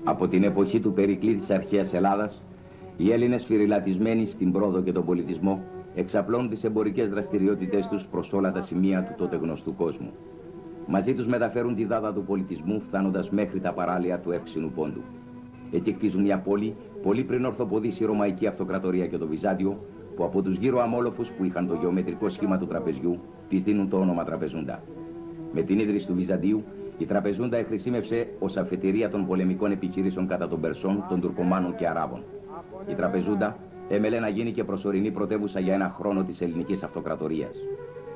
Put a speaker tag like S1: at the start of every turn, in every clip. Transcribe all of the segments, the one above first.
S1: Από την εποχή του Περικλή της αρχαίας Ελλάδας, οι Έλληνες φυρηλατισμένοι στην πρόοδο και τον πολιτισμό εξαπλώνουν τις εμπορικές δραστηριότητες τους προς όλα τα σημεία του τότε γνωστού κόσμου. Μαζί τους μεταφέρουν τη δάδα του πολιτισμού, φτάνοντας μέχρι τα παράλια του Εύξηνου Πόντου. Εκεί κτίζουν μια πόλη, πολύ πριν ορθοποδήσει η Ρωμαϊκή Αυτοκρατορία και το Βυζάντιο, που από τους γύρω αμόλοφους που είχαν το γεωμετρικό σχήμα του τραπεζιού, της δίνουν το όνομα Τραπεζούντα. Με την ίδρυση του Βυζαντίου, η Τραπεζούντα εχρησίμευσε ως αφετηρία των πολεμικών επιχειρήσεων κατά των Περσών, των Τουρκομάνων και Αράβων. Η Τραπεζούντα έμελε να γίνει και προσωρινή πρωτεύουσα για ένα χρόνο της ελληνικής αυτοκρατορίας.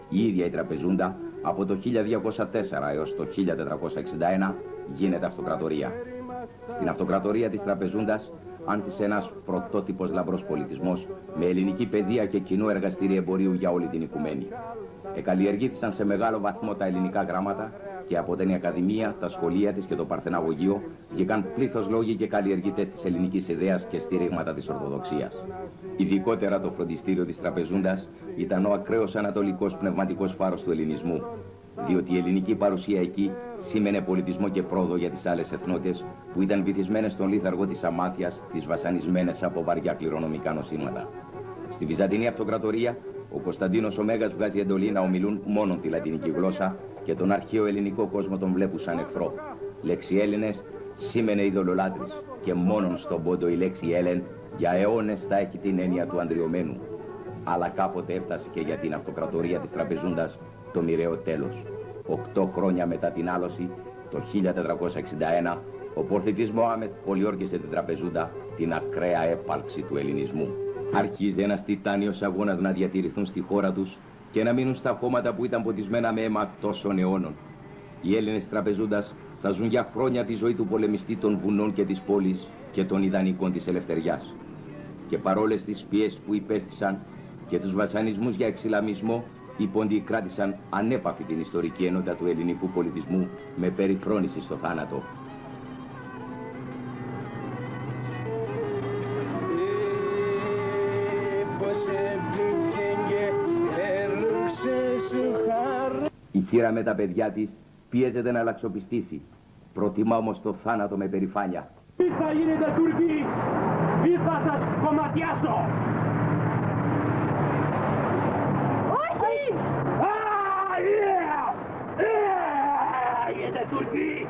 S1: Η ίδια η Τραπεζούντα από το 1204 έως το 1461 γίνεται αυτοκρατορία. Στην αυτοκρατορία της Τραπεζούντας άνθησε ένας πρωτότυπος λαμπρός πολιτισμός με ελληνική παιδεία και κοινό εργαστήριο εμπορίου για όλη την οικουμένη. Εκαλλιεργήθησαν σε μεγάλο βαθμό τα ελληνικά γράμματα και από την Ακαδημία, τα σχολεία της και το Παρθεναγωγείο βγήκαν πλήθος λόγοι και καλλιεργητές της ελληνικής ιδέας και στήριγματα της Ορθοδοξίας. Ειδικότερα το φροντιστήριο της Τραπεζούντας ήταν ο ακραίος ανατολικός πνευματικός φάρος του ελληνισμού, διότι η ελληνική παρουσία εκεί σήμαινε πολιτισμό και πρόοδο για τις άλλες εθνότητες που ήταν βυθισμένες στον λίθαργο της αμάθειας, τις βασανισμένες από βαριά κληρονομικά νοσήματα. Στη Βυζαντινή Αυτοκρατορία, ο Κωνσταντίνος ο Μέγας βγάζει εντολή να ομιλούν μόνο τη λατινική γλώσσα και τον αρχαίο ελληνικό κόσμο τον βλέπουν σαν εχθρό. Λέξη Έλληνες σήμαινε ειδωλολάτρης και μόνον στον Πόντο η λέξη Έλλην για αιώνες θα έχει την έννοια του ανδριωμένου. Αλλά κάποτε έφτασε και για την αυτοκρατορία της Τραπεζούντας το μοιραίο τέλος. 8 χρόνια μετά την άλωση, το 1461, ο πορθητής Μωάμεθ πολιόρκησε την Τραπεζούντα την ακραία έπαρξη του ελληνισμού. Αρχίζει ένας τιτάνιος αγώνας να διατηρηθούν στη χώρα τους και να μείνουν στα χώματα που ήταν ποτισμένα με αίμα τόσων αιώνων. Οι Έλληνες της Τραπεζούντας θα ζουν για χρόνια τη ζωή του πολεμιστή των βουνών και της πόλης και των ιδανικών της ελευθεριάς. Και παρόλες τις πιέσεις που υπέστησαν και τους βασανισμούς για εξυλαμισμό, οι Πόντιοι κράτησαν ανέπαφη την ιστορική ενότητα του ελληνικού πολιτισμού με περιφρόνηση στο θάνατο. Η χείρα με τα παιδιά της πίεζεται να αλλαξοπιστήσει. Προτιμά όμως το θάνατο με περηφάνεια.
S2: Τι θα γίνετε Τούρκοι, ή θα σας κομματιάσω! Όχι! Γίνετε Τούρκοι!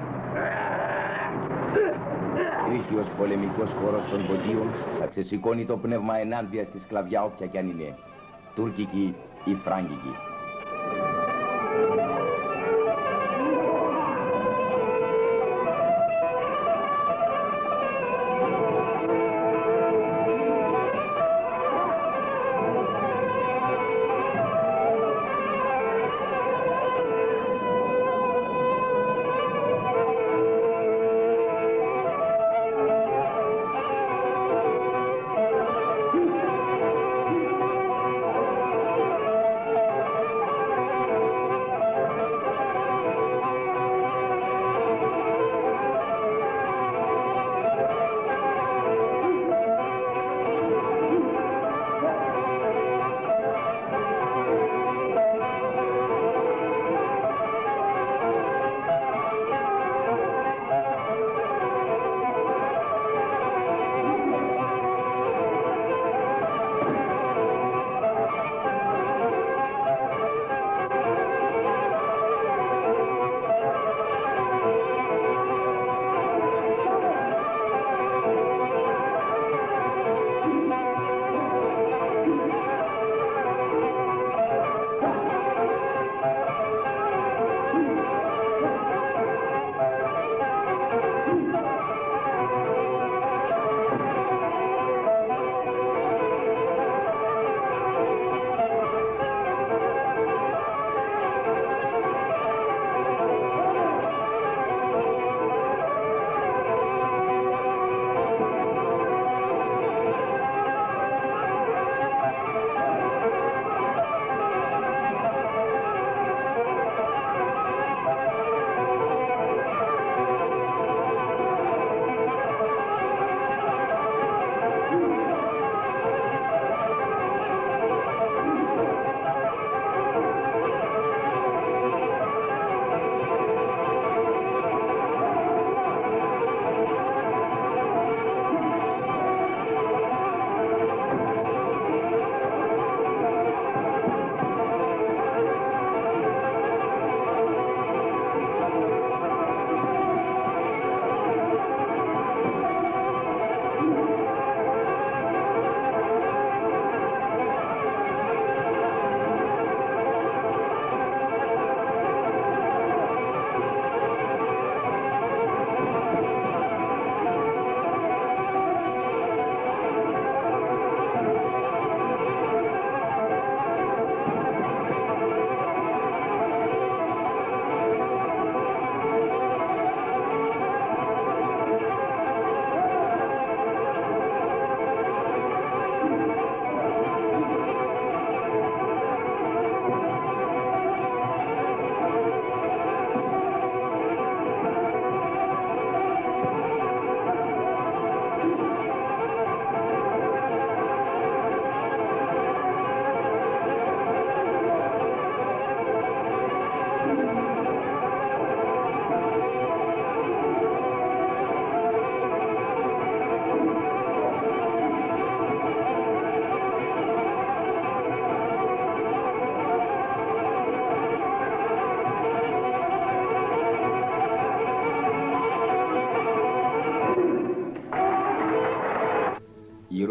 S1: Ρίχιος πολεμικός χώρος των Ποντίων θα ξεσηκώνει το πνεύμα ενάντια στη σκλαβιά όποια κι αν είναι, τουρκική ή φράγκικη.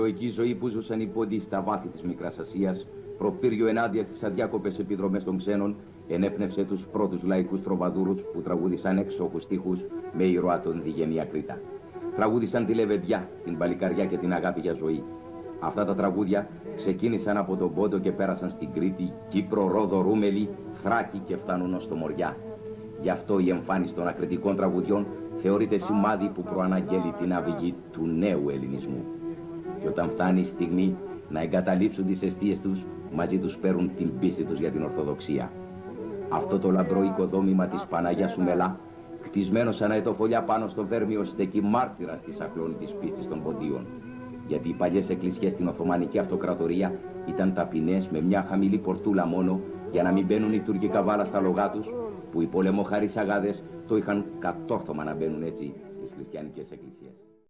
S1: ηρωική ζωή που ζούσαν οι πόντιοι στα βάθη της Μικράς Ασίας, προπύργιο ενάντια στις αδιάκοπες επιδρομές των ξένων, ενέπνευσε τους πρώτους λαϊκούς τροβαδούρους που τραγούδησαν έξοχους στίχους με ήρωα τον διγενή Ακρίτα. Τραγούδησαν τη λεβεντιά, την παλικαριά και την αγάπη για ζωή. Αυτά τα τραγούδια ξεκίνησαν από τον Πόντο και πέρασαν στην Κρήτη, Κύπρο, Ρόδο, Ρούμελη, Θράκη και φτάνουν ως το Μοριά. Γι' αυτό η εμφάνιση των ακριτικών τραγουδιών θεωρείται σημάδι που προαναγγέλει την αυγή του νέου ελληνισμού. Και όταν φτάνει η στιγμή να εγκαταλείψουν τις αιστείες τους, μαζί τους παίρνουν την πίστη τους για την Ορθοδοξία. Αυτό το λαμπρό οικοδόμημα της Παναγιάς Σουμελά, χτισμένο σαν αετοφολιά πάνω στο Βέρμιο, στεκεί μάρτυρας της ακλόνητης πίστης των Ποντίων. Γιατί οι παλιές εκκλησιές στην Οθωμανική Αυτοκρατορία ήταν ταπεινές με μια χαμηλή πορτούλα μόνο, για να μην μπαίνουν οι τουρκικά βάλα στα λογά τους, που οι πολεμοχαρείς αγάδες το είχαν κατόρθωμα να μπαίνουν έτσι στις χριστιανικές εκκλησίες.